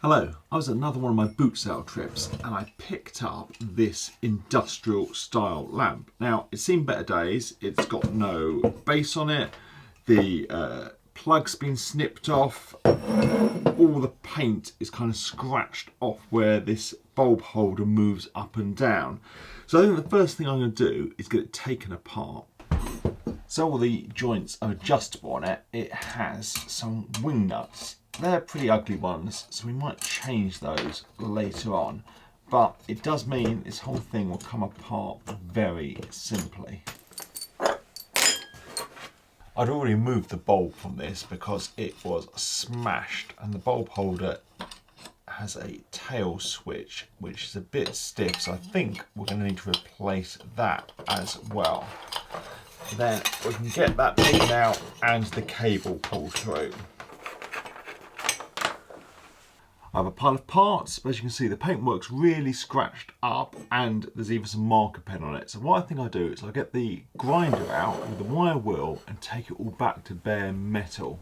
Hello, I was at another one of my boot sale trips and I picked up this industrial style lamp. Now, it's seen better days, it's got no base on it, the plug's been snipped off, all the paint is kind of scratched off where this bulb holder moves up and down. So I think the first thing I'm going to do is get it taken apart. So all the joints are adjustable on it. It has some wing nuts. They're pretty ugly ones, so we might change those later on. But it does mean this whole thing will come apart very simply. I'd already moved the bulb from this because it was smashed, and the bulb holder has a tail switch which is a bit stiff, so I think we're going to need to replace that as well. Then we can get that taken out and the cable pulled through. I have a pile of parts, but as you can see the paintwork's really scratched up and there's even some marker pen on it. So what I think I do is I get the grinder out with the wire wheel and take it all back to bare metal.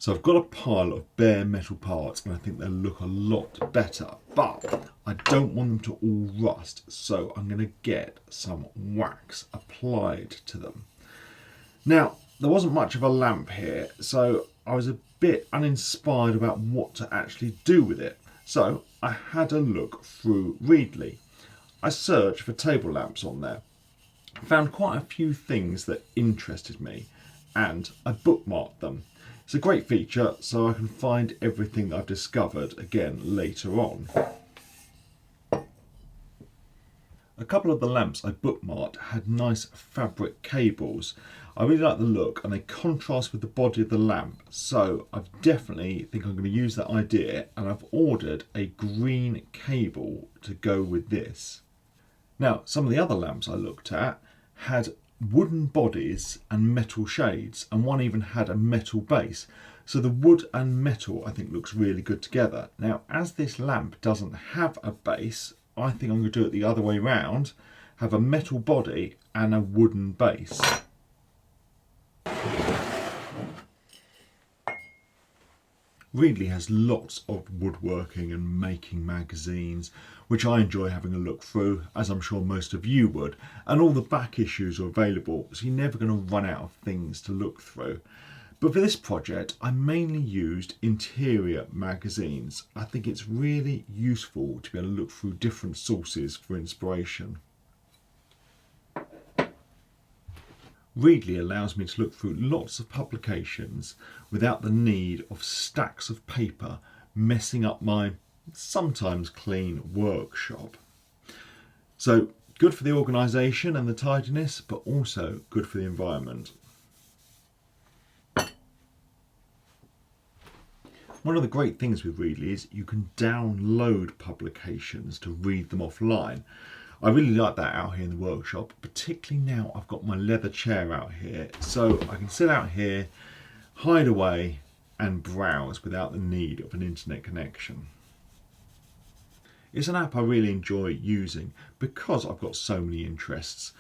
So I've got a pile of bare metal parts and I think they'll look a lot better, but I don't want them to all rust, so I'm going to get some wax applied to them. Now, there wasn't much of a lamp here, so I was a bit uninspired about what to actually do with it. So I had a look through Reassembly. I searched for table lamps on there, found quite a few things that interested me, and I bookmarked them. It's a great feature, so I can find everything that I've discovered again later on. A couple of the lamps I bookmarked had nice fabric cables. I really like the look and they contrast with the body of the lamp, so I definitely think I'm going to use that idea, and I've ordered a green cable to go with this. Now, some of the other lamps I looked at had wooden bodies and metal shades, and one even had a metal base, so the wood and metal I think looks really good together. Now, as this lamp doesn't have a base, I think I'm going to do it the other way round, have a metal body and a wooden base. Reassembly has lots of woodworking and making magazines, which I enjoy having a look through, as I'm sure most of you would, and all the back issues are available, so you're never going to run out of things to look through. But for this project, I mainly used interior magazines. I think it's really useful to be able to look through different sources for inspiration. Reassembly allows me to look through lots of publications without the need of stacks of paper messing up my sometimes clean workshop. So good for the organisation and the tidiness, but also good for the environment. One of the great things with Reassembly is you can download publications to read them offline. I really like that out here in the workshop, particularly now I've got my leather chair out here, so I can sit out here, hide away and browse without the need of an internet connection. It's an app I really enjoy using because I've got so many interests: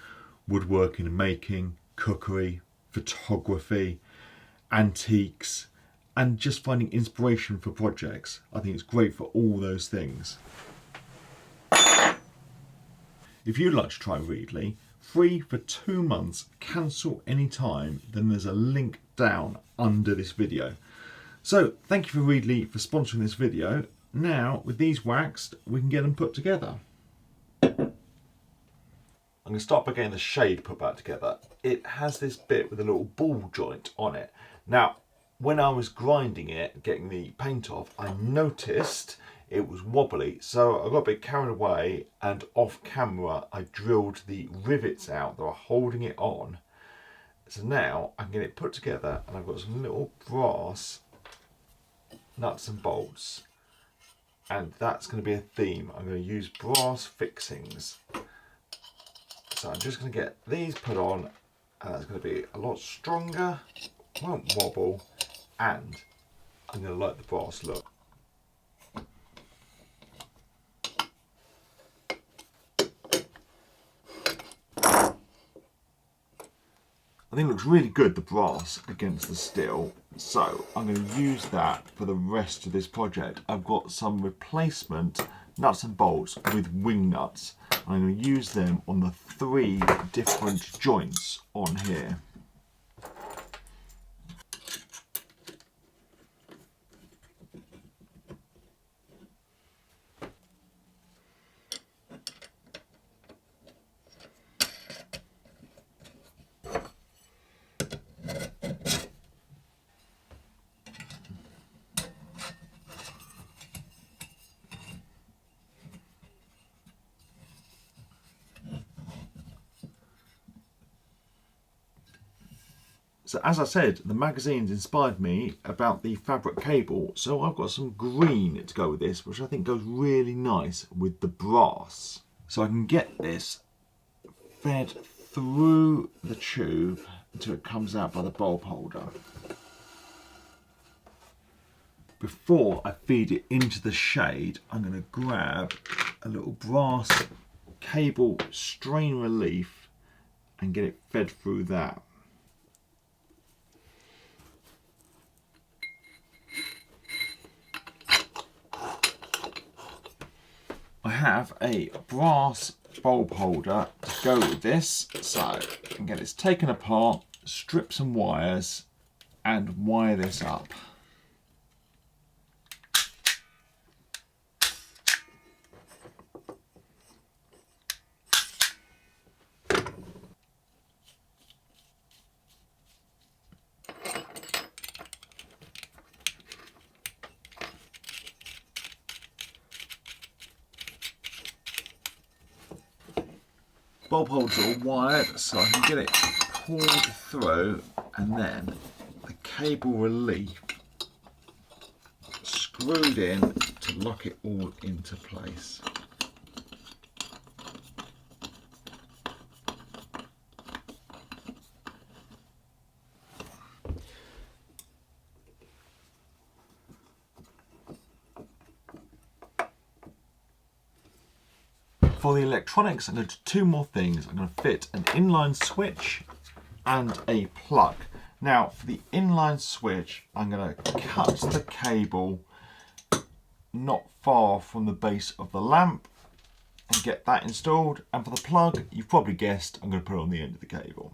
woodworking and making, cookery, photography, antiques, and just finding inspiration for projects. I think it's great for all those things. If you'd like to try Reassembly, free for 2 months, cancel anytime, then there's a link down under this video. So thank you for Reassembly for sponsoring this video. Now with these waxed, we can get them put together. I'm going to start by getting the shade put back together. It has this bit with a little ball joint on it. Now when I was grinding it, getting the paint off, I noticed it was wobbly, so I got a bit carried away, and off camera I drilled the rivets out that are holding it on. So now I can get it put together, and I've got some little brass nuts and bolts, and that's going to be a theme. I'm going to use brass fixings. So I'm just going to get these put on, and that's going to be a lot stronger, won't wobble, and I'm going to like the brass look. I think it looks really good, the brass against the steel, so I'm going to use that for the rest of this project. I've got some replacement nuts and bolts with wing nuts. I'm going to use them on the 3 different joints on here. So as I said, the magazine's inspired me about the fabric cable, so I've got some green to go with this, which I think goes really nice with the brass. So I can get this fed through the tube until it comes out by the bulb holder. Before I feed it into the shade, I'm going to grab a little brass cable strain relief and get it fed through that. I have a brass bulb holder to go with this, so I can get this taken apart, strip some wires and wire this up. Bulb holders are wired, so I can get it pulled through, and then the cable relief screwed in to lock it all into place. For the electronics, I'm going to do 2 more things. I'm going to fit an inline switch and a plug. Now, for the inline switch, I'm going to cut the cable not far from the base of the lamp and get that installed. And for the plug, you've probably guessed, I'm going to put it on the end of the cable.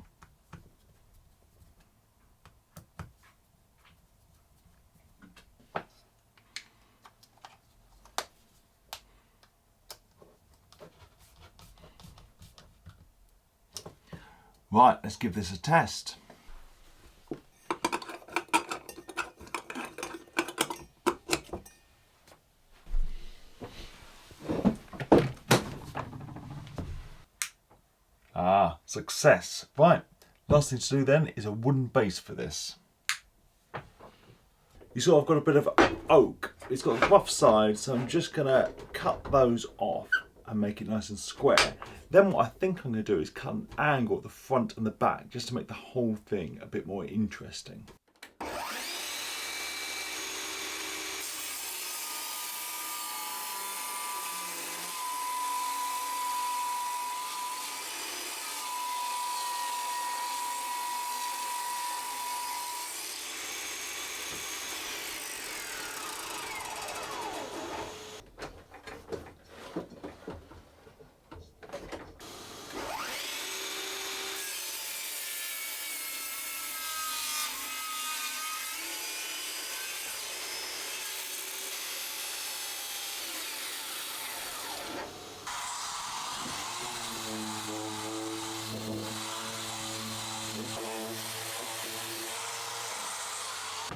Right, let's give this a test. Ah, success. Right, last thing to do then is a wooden base for this. You saw I've got a bit of oak. It's got a rough side, so I'm just going to cut those off and make it nice and square. Then what I think I'm going to do is cut an angle at the front and the back just to make the whole thing a bit more interesting.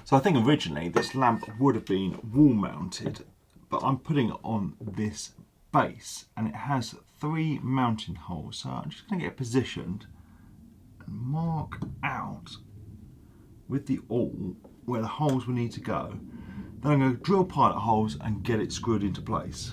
So I think originally this lamp would have been wall mounted, but I'm putting it on this base and it has 3 mounting holes. So I'm just going to get it positioned and mark out with the awl where the holes will need to go. Then I'm going to drill pilot holes and get it screwed into place.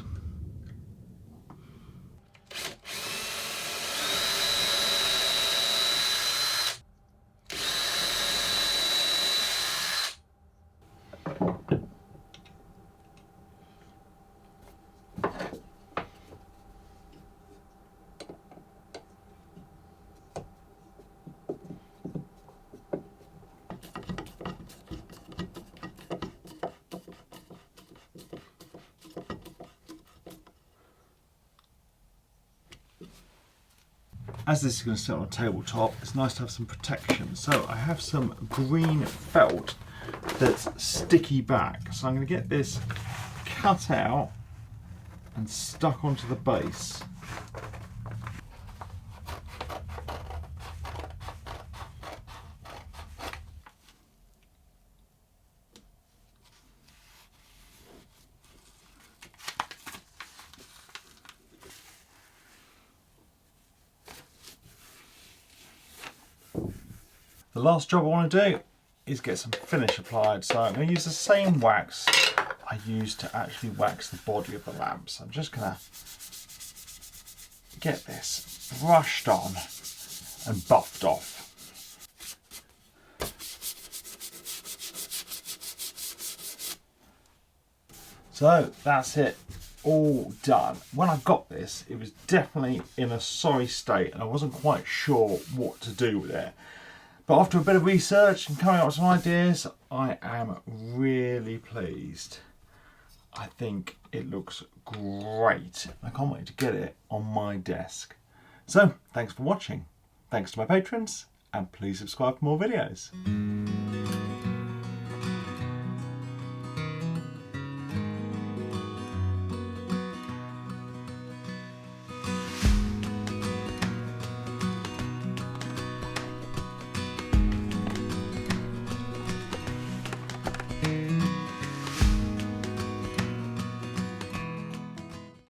As this is going to sit on a tabletop, it's nice to have some protection. So I have some green felt that's sticky back. So I'm going to get this cut out and stuck onto the base. The last job I want to do is get some finish applied, so I'm going to use the same wax I used to actually wax the body of the lamp. So I'm just going to get this brushed on and buffed off. So that's it, all done. When I got this, it was definitely in a sorry state and I wasn't quite sure what to do with it. But after a bit of research and coming up with some ideas, I am really pleased. I think it looks great. I can't wait to get it on my desk. So, thanks for watching. Thanks to my patrons, and please subscribe for more videos.